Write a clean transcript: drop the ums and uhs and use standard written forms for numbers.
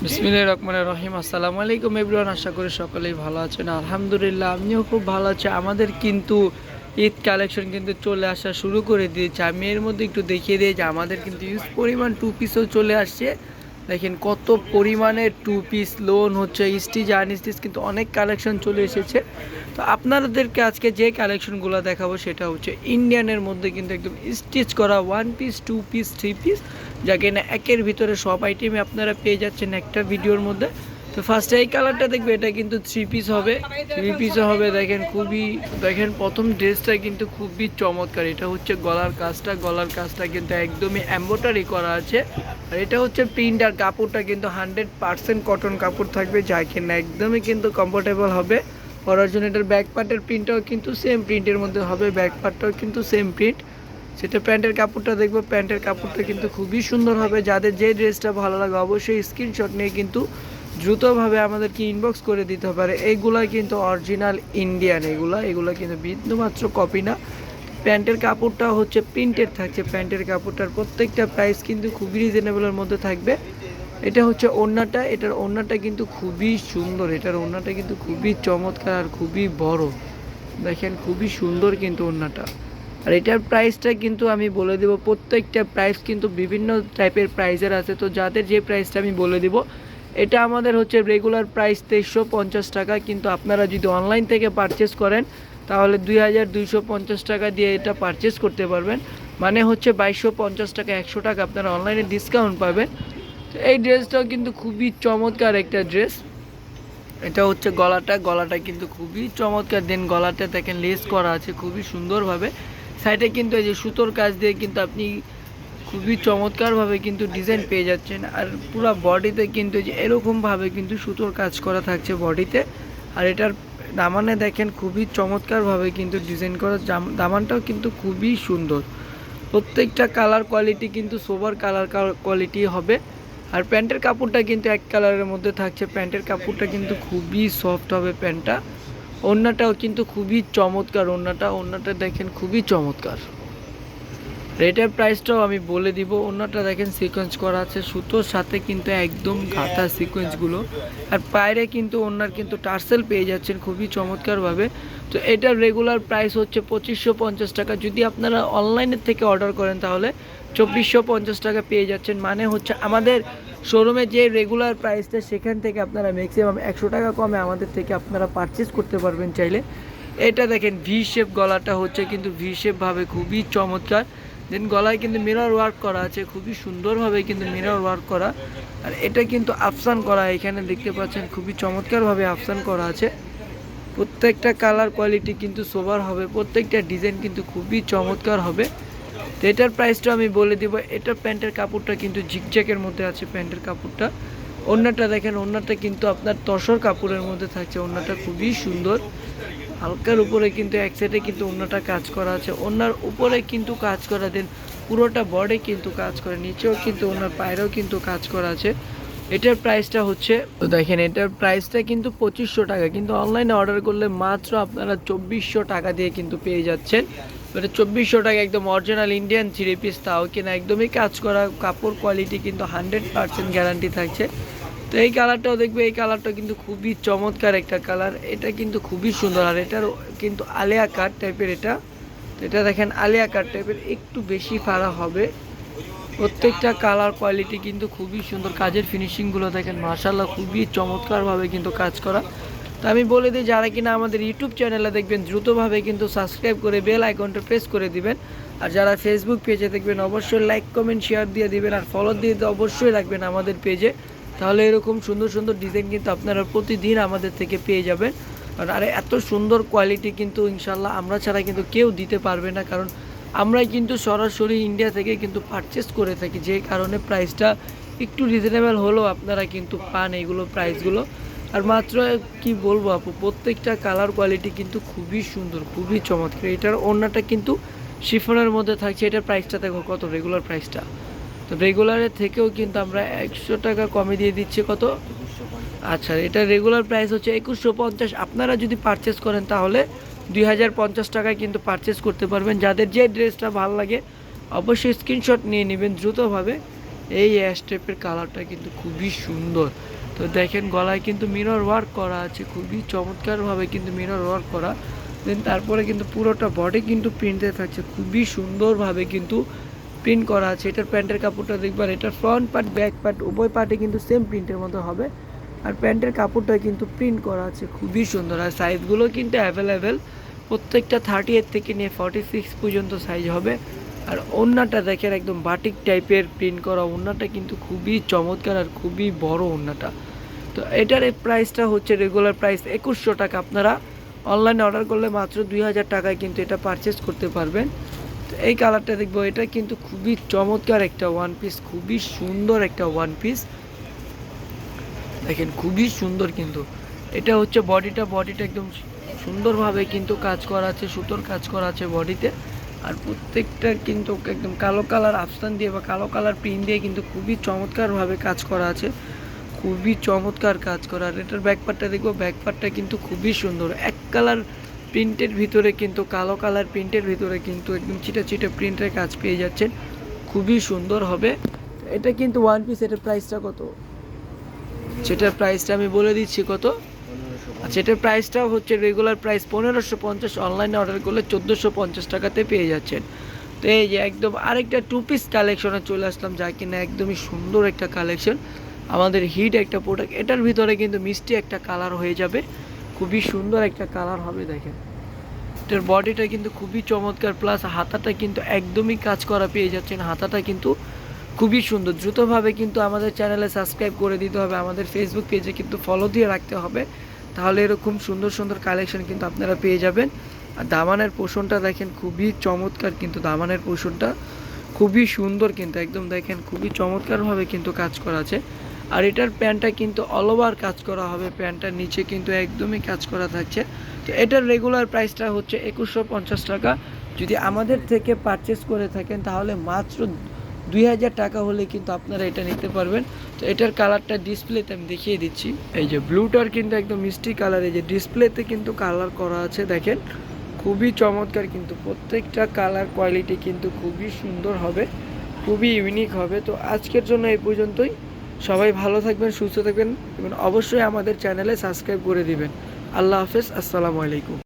বিসমিল্লাহির রহমানির রহিম। আসসালামু আলাইকুম এভরিওয়ান, আশা করি সকলেই ভালো আছেন। আলহামদুলিল্লাহ আমিও খুব ভালো আছি। আমাদের কিন্তু ঈদ কালেকশন কিন্তু চলে আসা শুরু করে দিয়েছে। আমি এর মধ্যে একটু দেখিয়ে দিই যে আমাদের কিন্তু ইউজ পরিমাণ টু পিসও চলে আসছে। দেখেন কত পরিমাণে টু পিস লোন হচ্ছে, স্টিচ আনস্টিচ কিন্তু অনেক কালেকশন চলে এসেছে। তো আপনাদেরকে আজকে যে কালেকশনগুলো দেখাবো সেটা হচ্ছে ইন্ডিয়ানের মধ্যে কিন্তু একদম স্টিচ করা one piece, two piece, three piece, যা কিনা একের ভিতরে সব আইটেমে আপনারা পেয়ে যাচ্ছেন একটা ভিডিওর মধ্যে। তো ফার্স্টে এই কালারটা দেখবে, এটা কিন্তু থ্রি পিস হবে, থ্রি পিসও হবে। দেখেন প্রথম ড্রেসটা কিন্তু খুবই চমৎকার। এটা হচ্ছে গলার কাজটা কিন্তু একদমই এমব্রয়ডারি করা আছে। আর এটা হচ্ছে প্রিন্ট, আর কাপড়টা কিন্তু 100% কটন কাপড় থাকবে, যা কিনা একদমই কিন্তু কমফোর্টেবল হবে পরার জন্য। এটার ব্যাক পার্টের প্রিন্টটাও কিন্তু সেম প্রিন্টের মধ্যে হবে, ব্যাক পার্টটাও কিন্তু সেম প্রিন্ট। সেটা প্যান্টের কাপড়টা দেখবো, প্যান্টের কাপড়টা কিন্তু খুবই সুন্দর হবে। যাদের যে ড্রেসটা ভালো লাগে অবশ্যই স্ক্রিনশট নিয়ে কিন্তু দ্রুতভাবে আমাদেরকে ইনবক্স করে দিতে পারে। এইগুলা কিন্তু অরিজিনাল ইন্ডিয়ান, এগুলা কিন্তু বিন্দুমাত্র কপি না। প্যান্টের কাপড়টা হচ্ছে প্রিন্টেড থাকছে, প্যান্টের কাপড়টার প্রত্যেকটা প্রাইস কিন্তু খুবই রিজনেবলের মধ্যে থাকবে। এটা হচ্ছে ওড়নাটা, এটার ওড়নাটা কিন্তু খুবই সুন্দর, এটার ওড়নাটা কিন্তু খুবই চমৎকার আর খুবই বড়। দেখেন খুবই সুন্দর কিন্তু ওড়নাটা। আর এটার প্রাইসটা কিন্তু আমি বলে দেবো, প্রত্যেকটা প্রাইস কিন্তু বিভিন্ন টাইপের প্রাইসের আছে। তো যাদের যে প্রাইসটা আমি বলে দিব, এটা আমাদের হচ্ছে রেগুলার প্রাইস 2350 টাকা, কিন্তু আপনারা যদি অনলাইন থেকে পারচেস করেন তাহলে 2250 টাকা দিয়ে এটা পারচেস করতে পারবেন। মানে হচ্ছে 2250 টাকা, 100 টাকা আপনারা অনলাইনে ডিসকাউন্ট পাবেন। তো এই ড্রেসটাও কিন্তু খুবই চমৎকার একটা ড্রেস। এটা হচ্ছে গলাটা কিন্তু খুবই চমৎকার। দেন গলাটা দেখেন লেস করা আছে খুবই সুন্দরভাবে। সাইডে কিন্তু এই যে সুতোর কাজ দিয়ে কিন্তু আপনি খুবই চমৎকারভাবে কিন্তু ডিজাইন পেয়ে যাচ্ছেন। আর পুরো বডিতে কিন্তু যে এরকমভাবে কিন্তু সুতোর কাজ করা থাকছে বডিতে। আর এটার দামানে দেখেন খুবই চমৎকারভাবে কিন্তু ডিজাইন করা, দামানটাও কিন্তু খুবই সুন্দর। প্রত্যেকটা কালার কোয়ালিটি কিন্তু সোবার কালার কোয়ালিটি হবে। আর প্যান্টের কাপড়টা কিন্তু এক কালারের মধ্যে থাকছে, প্যান্টের কাপড়টা কিন্তু খুবই সফট হবে প্যান্টটা। ওড়নাটাও কিন্তু খুবই চমৎকার, ওড়নাটা দেখেন খুবই চমৎকার। রেটের প্রাইসটাও আমি বলে দিব। ওড়নাটা দেখেন সিকোয়েন্স করা আছে সুতোর সাথে কিন্তু একদম গাঁথা সিকোয়েন্সগুলো। আর পায়রে কিন্তু ওড়নার কিন্তু টার্সেল পেয়ে যাচ্ছেন খুবই চমৎকারভাবে। তো এটার রেগুলার প্রাইস হচ্ছে 2550 টাকা। যদি আপনারা অনলাইনের থেকে অর্ডার করেন তাহলে 2450 টাকা পেয়ে যাচ্ছেন। মানে হচ্ছে আমাদের শোরুমে যে রেগুলার প্রাইসটা সেখান থেকে আপনারা ম্যাক্সিমাম 100 টাকা কমে আমাদের থেকে আপনারা পারচেস করতে পারবেন চাইলে। এটা দেখেন ভি শেপ, গলাটা হচ্ছে কিন্তু ভি শেপভাবে খুবই চমৎকার। দেন গলায় কিন্তু মিরর ওয়ার্ক করা আছে খুবই সুন্দরভাবে, কিন্তু মিরর ওয়ার্ক করা। আর এটা কিন্তু আফসান করা, এখানে দেখতে পাচ্ছেন খুবই চমৎকারভাবে আফসান করা আছে। প্রত্যেকটা কালার কোয়ালিটি কিন্তু সোবার হবে, প্রত্যেকটা ডিজাইন কিন্তু খুবই চমৎকার হবে। তো এটার প্রাইসটা আমি বলে দিব। এটা প্যান্টের কাপড়টা কিন্তু ঝিকঝ্যাকের মধ্যে আছে, প্যান্টের কাপড়টা। ওড়নাটা দেখেন, ওড়নাটা কিন্তু আপনার তসর কাপড়ের মধ্যে থাকছে, ওড়নাটা খুবই সুন্দর। হালকার উপরে কিন্তু এক সাইডে কিন্তু ওড়নাটা কাজ করা আছে, ওড়নার উপরে কিন্তু কাজ করা। দেন পুরোটা বডি কিন্তু কাজ করে, নিচেও কিন্তু ওড়নার পায়েরও কিন্তু কাজ করা আছে। এটার প্রাইসটা হচ্ছে, তো দেখেন এটার প্রাইসটা কিন্তু 2500 টাকা, কিন্তু অনলাইনে অর্ডার করলে মাত্র আপনারা 2400 টাকা দিয়ে কিন্তু পেয়ে যাচ্ছেন। এটা 2400 টাকা একদম অরিজিনাল ইন্ডিয়ান থ্রি পিস, তাও কিনা একদমই কাজ করা, কাপড় কোয়ালিটি কিন্তু 100% গ্যারান্টি থাকছে। তো এই কালারটাও দেখবে, এই কালারটা কিন্তু খুবই চমৎকার একটা কালার, এটা কিন্তু খুবই সুন্দর। আর এটার কিন্তু আলিয়া কাট টাইপের, এটা দেখেন আলিয়া কাট টাইপের, একটু বেশি ফাড়া হবে। প্রত্যেকটা কালার কোয়ালিটি কিন্তু খুবই সুন্দর, কাজের ফিনিশিংগুলো দেখেন মাশাআল্লাহ খুবই চমৎকারভাবে কিন্তু কাজ করা। তো আমি বলে দিই, যারা কিনা আমাদের ইউটিউব চ্যানেলে দেখবেন দ্রুতভাবে কিন্তু সাবস্ক্রাইব করে বেল আইকনটা প্রেস করে দিবেন। আর যারা ফেসবুক পেজে দেখবেন অবশ্যই লাইক কমেন্ট শেয়ার দিয়ে দিবেন, আর ফলো দিয়ে অবশ্যই রাখবেন আমাদের পেজে। তাহলে এরকম সুন্দর সুন্দর ডিজাইন কিন্তু আপনারা প্রতিদিন আমাদের থেকে পেয়ে যাবেন। আর এত সুন্দর কোয়ালিটি কিন্তু ইনশাল্লাহ আমরা ছাড়া কিন্তু কেউ দিতে পারবে না, কারণ আমরাই কিন্তু সরাসরি ইন্ডিয়া থেকে কিন্তু পারচেস করে থাকি, যে কারণে প্রাইসটা একটু রিজনেবল হলেও আপনারা কিন্তু পান এইগুলো প্রাইসগুলো। আর মাত্র কি বলবো আপু, প্রত্যেকটা কালার কোয়ালিটি কিন্তু খুবই সুন্দর, খুবই চমৎকার। এটার ওড়নাটা কিন্তু শিফনের মধ্যে থাকছে। এটার প্রাইসটা দেখো কত, রেগুলার প্রাইসটা। তো রেগুলারের থেকেও কিন্তু আমরা 100 টাকা কমে দিয়ে দিচ্ছি কত। আচ্ছা, এটা রেগুলার প্রাইস হচ্ছে 2150। আপনারা যদি পারচেস করেন তাহলে 2050 টাকায় কিন্তু পারচেস করতে পারবেন। যাদের যে ড্রেসটা ভালো লাগে অবশ্যই স্ক্রিনশট নিয়ে নেবেন দ্রুতভাবে। এই অ্যাশ টাইপের কালারটা কিন্তু খুবই সুন্দর। তো দেখেন গলায় কিন্তু মিরর ওয়ার্ক করা আছে, খুবই চমৎকারভাবে কিন্তু মিরর ওয়ার্ক করা। দেন তারপরে কিন্তু পুরোটা বডি কিন্তু প্রিন্টে থাকছে, খুবই সুন্দরভাবে কিন্তু প্রিন্ট করা আছে। এটার প্যান্টের কাপড়টা দেখবার, এটার ফ্রন্ট পার্ট ব্যাক পার্ট উভয় পার্টে কিন্তু সেম প্রিন্টের মতো হবে। আর প্যান্টের কাপড়টা কিন্তু প্রিন্ট করা আছে, খুবই সুন্দর। আর সাইজগুলো কিন্তু অ্যাভেলেবেল, প্রত্যেকটা 38 থেকে নিয়ে 46 পর্যন্ত সাইজ হবে। আর ওড়নাটা দেখেন একদম বাটিক টাইপের প্রিন্ট করা, ওড়নাটা কিন্তু খুবই চমৎকার আর খুবই বড় ওড়নাটা। তো এটার এই প্রাইসটা হচ্ছে রেগুলার প্রাইস 2100 টাকা। আপনারা অনলাইনে অর্ডার করলে মাত্র 2000 টাকায় কিন্তু এটা পারচেস করতে পারবেন। তো এই কালারটা দেখবো, এটা কিন্তু খুবই চমৎকার একটা ওয়ান পিস, খুবই সুন্দর একটা ওয়ান পিস। দেখেন খুবই সুন্দর কিন্তু এটা হচ্ছে বডিটা একদম সুন্দরভাবে কিন্তু কাজ করা আছে, সুতোর কাজ করা আছে বডিতে। আর প্রত্যেকটা কিন্তু একদম কালো কালার আফসান দিয়ে বা কালো কালার প্রিন্ট দিয়ে কিন্তু খুবই চমৎকারভাবে কাজ করা আছে, খুবই চমৎকার কাজ করা। আর এটার ব্যাকপার্টটা দেখবো, ব্যাকপার্টটা কিন্তু খুবই সুন্দর, এক কালার প্রিন্টের ভিতরে কিন্তু কালো কালার প্রিন্টের ভিতরে কিন্তু একদম চিটা চিটা প্রিন্টের কাজ পেয়ে যাচ্ছেন, খুবই সুন্দর হবে। এটা কিন্তু ওয়ান পিস, এটার প্রাইসটা কত? সেটার প্রাইসটা আমি বলে দিচ্ছি কত। আচ্ছা, এটার প্রাইসটাও হচ্ছে রেগুলার প্রাইস 1550, অনলাইনে অর্ডার করলে 1450 টাকাতে পেয়ে যাচ্ছেন। তো এই যে একদম আরেকটা টু পিস কালেকশনে চলে আসলাম, যা কিনা একদমই সুন্দর একটা কালেকশন, আমাদের হিট একটা প্রোডাক্ট। এটার ভিতরে কিন্তু মিষ্টি একটা কালার হয়ে যাবে, খুবই সুন্দর একটা কালার হবে। দেখেন এটার বডিটা কিন্তু খুবই চমৎকার, প্লাস হাতাটা কিন্তু একদমই কাজ করা পেয়ে যাচ্ছেন, হাতাটা কিন্তু খুবই সুন্দর। দ্রুতভাবে কিন্তু আমাদের চ্যানেলে সাবস্ক্রাইব করে দিতে হবে, আমাদের ফেসবুক পেজে কিন্তু ফলো দিয়ে রাখতে হবে, তাহলে এরকম সুন্দর সুন্দর কালেকশন কিন্তু আপনারা পেয়ে যাবেন। আর দামানের পোষণটা দেখেন খুবই চমৎকার, কিন্তু দামানের পোষণটা খুবই সুন্দর কিন্তু একদম দেখেন খুবই চমৎকারভাবে কিন্তু কাজ করা আছে। আর এটার প্যান্টটা কিন্তু অল ওভার কাজ করা হবে, প্যান্টটার নিচে কিন্তু একদমই কাজ করা থাকছে। তো এটার রেগুলার প্রাইসটা হচ্ছে 2150 টাকা। যদি আমাদের থেকে পারচেস করে থাকেন তাহলে মাত্র 2000 টাকা হলে কিন্তু আপনারা এটা নিতে পারবেন। তো এটার কালারটা ডিসপ্লেতে আমি দেখিয়ে দিচ্ছি, এই যে ব্লুটার কিন্তু একদম মিষ্টি কালার, এই যে ডিসপ্লেতে কিন্তু কালার করা আছে দেখেন, খুবই চমৎকার কিন্তু প্রত্যেকটা কালার কোয়ালিটি কিন্তু খুবই সুন্দর হবে, খুবই ইউনিক হবে। তো আজকের জন্য এই পর্যন্তই, সবাই ভালো থাকবেন, সুস্থ থাকবেন এবং অবশ্যই আমাদের চ্যানেলে সাবস্ক্রাইব করে দিবেন। আল্লাহ হাফেজ, আসসালামু আলাইকুম।